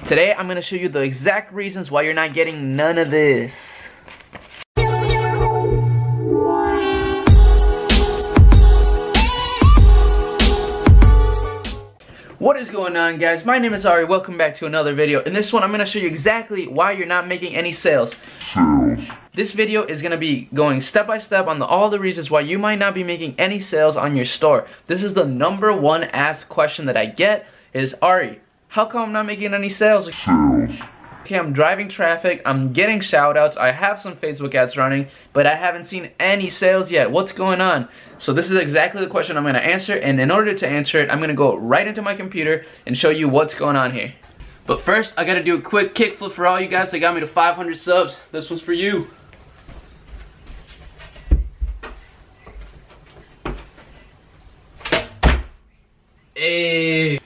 Today I'm going to show you the exact reasons why you're not getting none of this. What is going on, guys? My name is Arie. Welcome back to another video. In this one I'm going to show you exactly why you're not making any sales. This video is going to be going step by step on all the reasons why you might not be making any sales on your store. This is the #1 asked question that I get is, Arie, how come I'm not making any sales? Okay, I'm driving traffic, I'm getting shoutouts, I have some Facebook ads running, but I haven't seen any sales yet. What's going on? So this is exactly the question I'm going to answer, and in order to answer it, I'm going to go right into my computer and show you what's going on here. But first, I got to do a quick kickflip for all you guys that got me to 500 subs. This one's for you. Hey.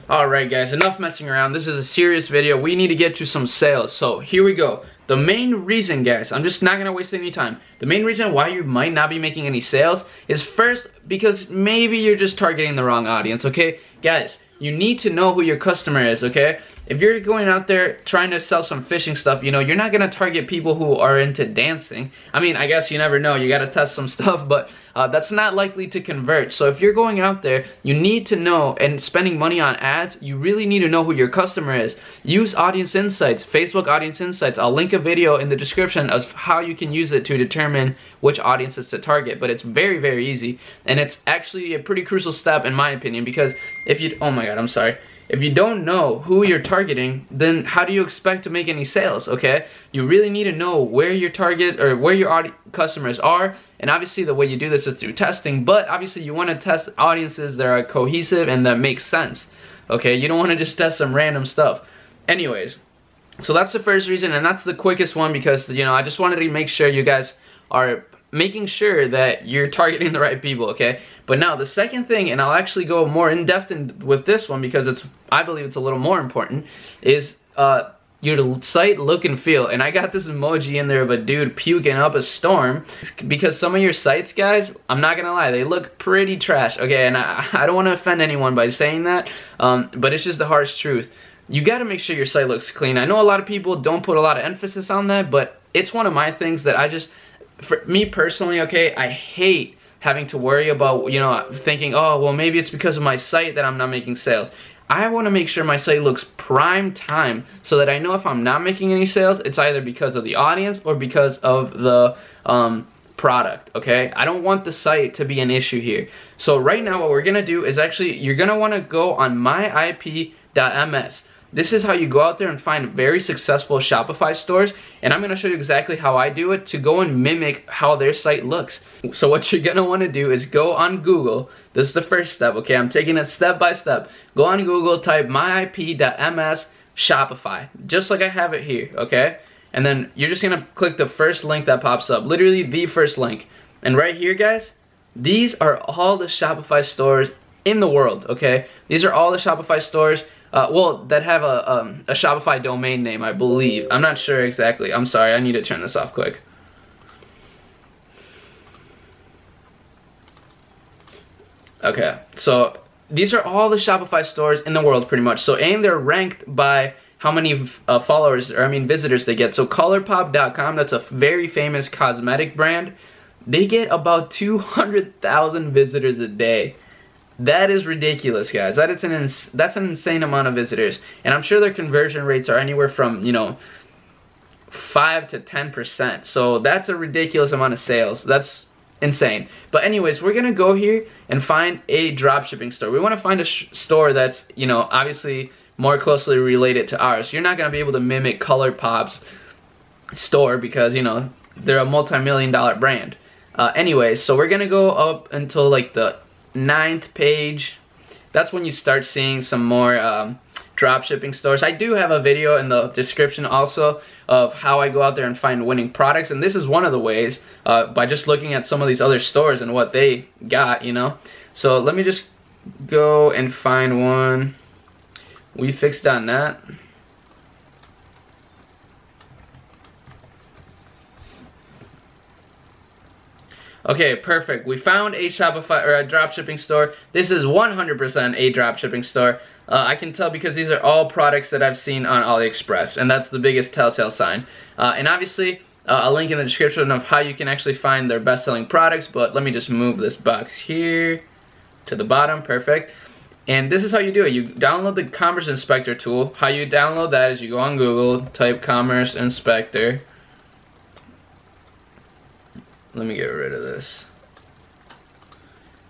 Alright guys, enough messing around. This is a serious video. We need to get to some sales. So here we go. The main reason, guys, I'm just not going to waste any time. The main reason why you might not be making any sales is first because maybe you're just targeting the wrong audience, okay? Guys, you need to know who your customer is, okay? If you're going out there trying to sell some fishing stuff, you know, you're not going to target people who are into dancing. I mean, I guess you never know. You got to test some stuff, but that's not likely to convert. So if you're going out there, you need to know, and spending money on ads, you really need to know who your customer is. Use audience insights, Facebook audience insights. I'll link a video in the description of how you can use it to determine which audiences to target, but it's very, very easy, and it's actually a pretty crucial step in my opinion, because if you, oh my god, I'm sorry. If you don't know who you're targeting, then how do you expect to make any sales, okay? You really need to know where your target or where your customers are, and obviously the way you do this is through testing, but obviously you want to test audiences that are cohesive and that make sense, okay? You don't want to just test some random stuff. Anyways, so that's the first reason, and that's the quickest one because, you know, I just wanted to make sure you guys are making sure that you're targeting the right people, okay? But now the second thing, and I'll actually go more in depth with this one because I believe it's a little more important, is your site look and feel. And I got this emoji in there of a dude puking up a storm because some of your sites, guys, I'm not gonna lie, they look pretty trash, okay? And I don't want to offend anyone by saying that, but it's just the harsh truth. You got to make sure your site looks clean. I know a lot of people don't put a lot of emphasis on that, but it's one of my things that I just, for me personally, okay, I hate having to worry about, you know, thinking, oh, well, maybe it's because of my site that I'm not making sales. I want to make sure my site looks prime time so that I know if I'm not making any sales, it's either because of the audience or because of the product, okay? I don't want the site to be an issue here. So right now what we're going to do is actually, you're going to want to go on myip.ms. This is how you go out there and find very successful Shopify stores, and I'm going to show you exactly how I do it to go and mimic how their site looks. So what you're going to want to do is go on Google. This is the first step, okay? I'm taking it step by step. Go on Google, type myip.ms Shopify, just like I have it here, okay? And then you're just going to click the first link that pops up, literally the first link. And right here, guys, these are all the Shopify stores in the world, okay? These are all the Shopify stores well, that have a Shopify domain name, I believe. I'm not sure exactly. I'm sorry, I need to turn this off quick. Okay, so these are all the Shopify stores in the world pretty much. So, and they're ranked by how many followers, or I mean visitors they get. So ColourPop.com, that's a very famous cosmetic brand. They get about 200,000 visitors a day. That is ridiculous, guys. That's an insane amount of visitors, and I'm sure their conversion rates are anywhere from, you know, 5 to 10%. So that's a ridiculous amount of sales. That's insane. But anyways, we're gonna go here and find a dropshipping store. We want to find a store that's, you know, obviously more closely related to ours. You're not gonna be able to mimic ColourPop's store because, you know, they're a multi-million-dollar brand. Anyways, so we're gonna go up until like the 9th page. That's when you start seeing some more dropshipping stores. I do have a video in the description also of how I go out there and find winning products, and this is one of the ways, by just looking at some of these other stores and what they got, you know. So let me just go and find one. WeFix.net. Okay, perfect. We found a Shopify or a dropshipping store. This is 100% a dropshipping store. I can tell because these are all products that I've seen on AliExpress, and that's the biggest telltale sign. And obviously, a link in the description of how you can actually find their best-selling products, but let me just move this box here to the bottom. Perfect. And this is how you do it. You download the Commerce Inspector tool. How you download that is you go on Google, type Commerce Inspector. Let me get rid of this.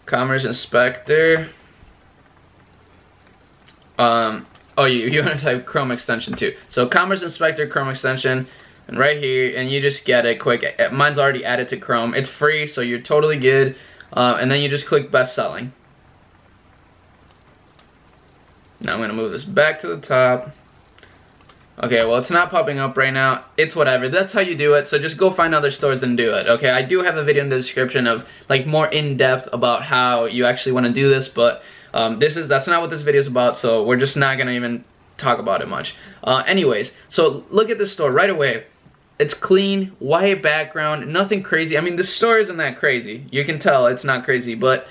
Commerce Inspector. Oh, you want to type Chrome extension too. So Commerce Inspector, Chrome extension, and right here, and you just get it quick. Mine's already added to Chrome. It's free, so you're totally good. And then you just click best selling. Now I'm gonna move this back to the top. Okay, well, it's not popping up right now. It's whatever. That's how you do it. So just go find other stores and do it. Okay, I do have a video in the description of like more in depth about how you actually want to do this, but that's not what this video is about. So we're just not gonna even talk about it much. Anyways, so look at this store right away. It's clean, white background, nothing crazy. I mean, the store isn't that crazy. You can tell it's not crazy, but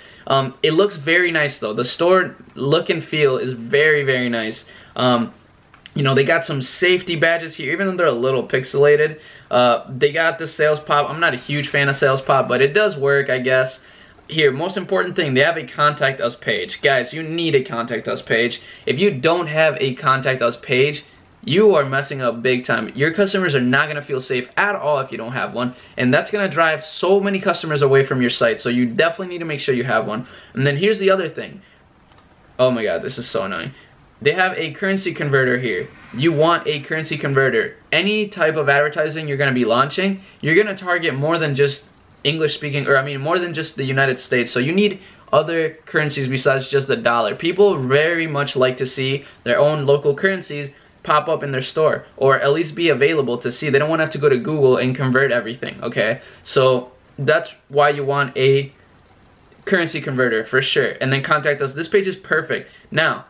it looks very nice though. The store look and feel is very, very nice. You know, they got some safety badges here, even though they're a little pixelated. They got the sales pop. I'm not a huge fan of sales pop, but it does work, I guess. Here, most important thing, they have a contact us page. Guys, you need a contact us page. If you don't have a contact us page, you are messing up big time. Your customers are not going to feel safe at all if you don't have one, and that's going to drive so many customers away from your site, so you definitely need to make sure you have one. And then here's the other thing. Oh my god, this is so annoying. They have a currency converter here. You want a currency converter. Any type of advertising you're going to be launching, you're going to target more than just English speaking, or I mean more than just the United States, so you need other currencies besides just the dollar. People very much like to see their own local currencies pop up in their store, or at least be available to see. They don't want to have to go to Google and convert everything, okay? So that's why you want a currency converter for sure. And then contact us. This page is perfect. Now,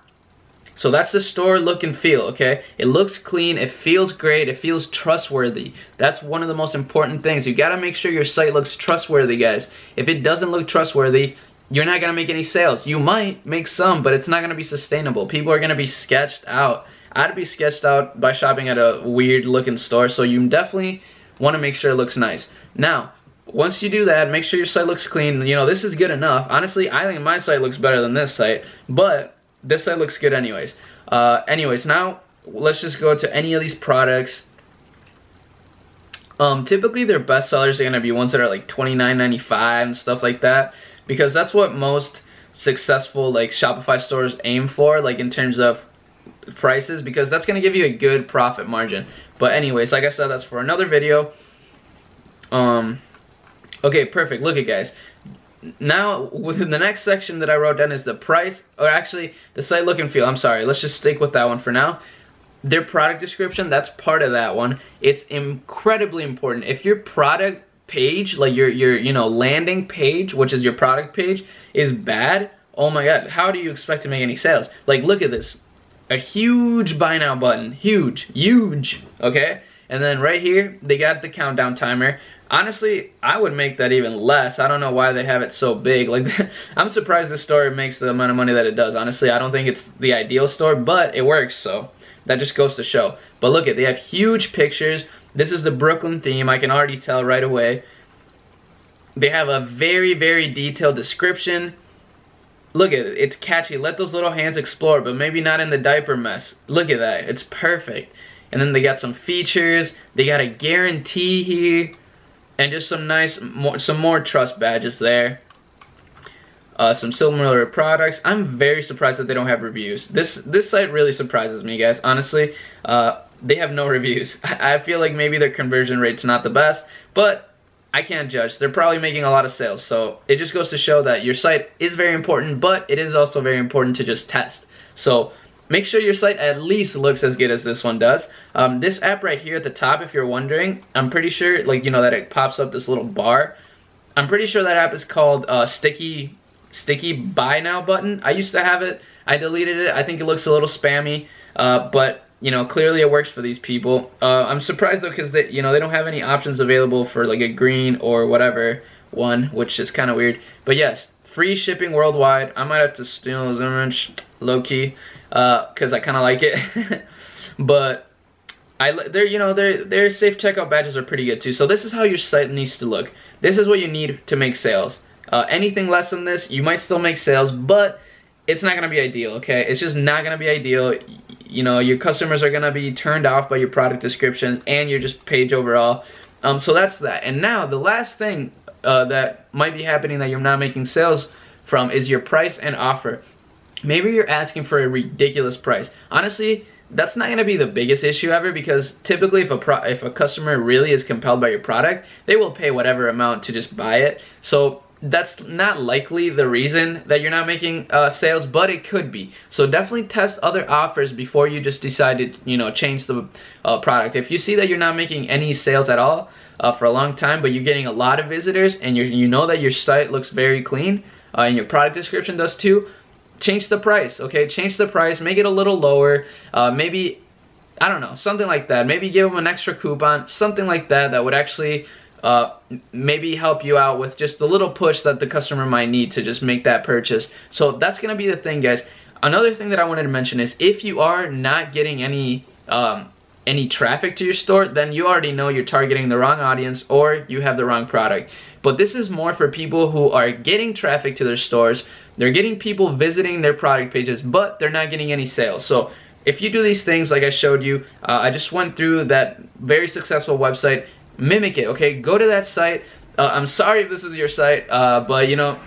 so that's the store look and feel, okay? It looks clean, it feels great, it feels trustworthy. That's one of the most important things. You gotta make sure your site looks trustworthy, guys. If it doesn't look trustworthy, you're not gonna make any sales. You might make some, but it's not gonna be sustainable. People are gonna be sketched out. I'd be sketched out by shopping at a weird looking store, so you definitely want to make sure it looks nice. Now, once you do that, make sure your site looks clean. You know, this is good enough. Honestly, I think my site looks better than this site, but this site looks good anyways. Anyways, now let's just go to any of these products. Typically their best sellers are going to be ones that are like $29.95 and stuff like that, because that's what most successful like Shopify stores aim for, like in terms of prices, because that's going to give you a good profit margin. But anyways, like I said, that's for another video. Okay, perfect. Look at guys. Now, within the next section that I wrote down is the price, or actually the site look and feel. I'm sorry, let's just stick with that one for now. Their product description, that's part of that one. It's incredibly important. If your product page, like your you know, landing page, which is your product page, is bad, oh my god, how do you expect to make any sales? Like, look at this. A huge buy now button. Huge. Okay? And then right here, they got the countdown timer. Honestly, I would make that even less. I don't know why they have it so big. Like, I'm surprised the store makes the amount of money that it does. Honestly, I don't think it's the ideal store, but it works, so that just goes to show. But look at, they have huge pictures. This is the Brooklyn theme. I can already tell right away. They have a very, very detailed description. Look at it, it's catchy. Let those little hands explore, but maybe not in the diaper mess. Look at that, it's perfect. And then they got some features. They got a guarantee here, and just some nice, some more trust badges there. Some similar products. I'm very surprised that they don't have reviews. This site really surprises me, guys. Honestly, they have no reviews. I feel like maybe their conversion rate's not the best, but I can't judge. They're probably making a lot of sales, so it just goes to show that your site is very important, but it is also very important to just test. So make sure your site at least looks as good as this one does. This app right here at the top, if you're wondering, I'm pretty sure, like, you know, that it pops up this little bar. I'm pretty sure that app is called Sticky Buy Now button. I used to have it. I deleted it. I think it looks a little spammy, but you know, clearly it works for these people. I'm surprised though, because they, you know, they don't have any options available for like a green or whatever one, which is kind of weird. But yes, free shipping worldwide. I might have to steal this image low-key because I kind of like it. But their safe checkout badges are pretty good too. So this is how your site needs to look. This is what you need to make sales. Anything less than this, you might still make sales, but it's not gonna be ideal, okay? It's just not gonna be ideal. You know, your customers are gonna be turned off by your product descriptions and your just page overall. So that's that. And now the last thing that might be happening that you're not making sales from is your price and offer. Maybe you're asking for a ridiculous price. Honestly, that's not going to be the biggest issue ever, because typically if a customer really is compelled by your product, they will pay whatever amount to just buy it. So that's not likely the reason that you're not making sales, but it could be. So definitely test other offers before you just decide to, you know, change the product. If you see that you're not making any sales at all for a long time, but you're getting a lot of visitors and you know that your site looks very clean and your product description does too, change the price, okay? Change the price, make it a little lower, maybe, I don't know, something like that. Maybe give them an extra coupon, something like that, that would actually maybe help you out with just a little push that the customer might need to just make that purchase. So that's gonna be the thing, guys. Another thing that I wanted to mention is if you are not getting any traffic to your store, then you already know you're targeting the wrong audience or you have the wrong product. But this is more for people who are getting traffic to their stores. They're getting people visiting their product pages, but they're not getting any sales. So if you do these things like I showed you, I just went through that very successful website, mimic it, okay? Go to that site. I'm sorry if this is your site, but you know,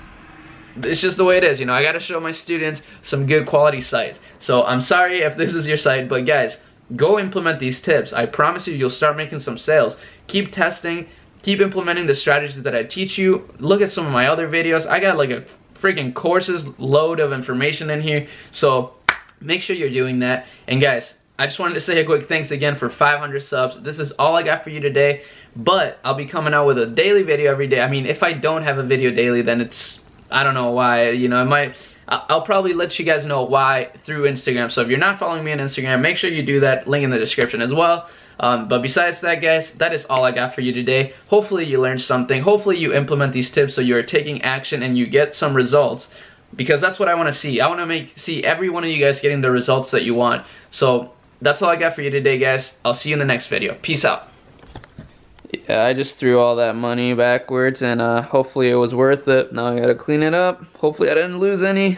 it's just the way it is. You know, I gotta show my students some good quality sites. So I'm sorry if this is your site, but guys, go implement these tips. I promise you, you'll start making some sales. Keep testing, keep implementing the strategies that I teach you. Look at some of my other videos. I got like a freaking courses load of information in here. So make sure you're doing that. And guys, I just wanted to say a quick thanks again for 500 subs. This is all I got for you today, but I'll be coming out with a daily video every day. I mean, if I don't have a video daily, then it's, I don't know why, you know, it might, I'll probably let you guys know why through Instagram. So if you're not following me on Instagram, make sure you do that. Link in the description as well. But besides that, guys, that is all I got for you today. Hopefully you learned something. Hopefully you implement these tips so you're taking action and you get some results, because that's what I want to see. I want to see every one of you guys getting the results that you want. So that's all I got for you today, guys. I'll see you in the next video. Peace out. Yeah, I just threw all that money backwards, and hopefully it was worth it. Now I gotta clean it up. Hopefully I didn't lose any.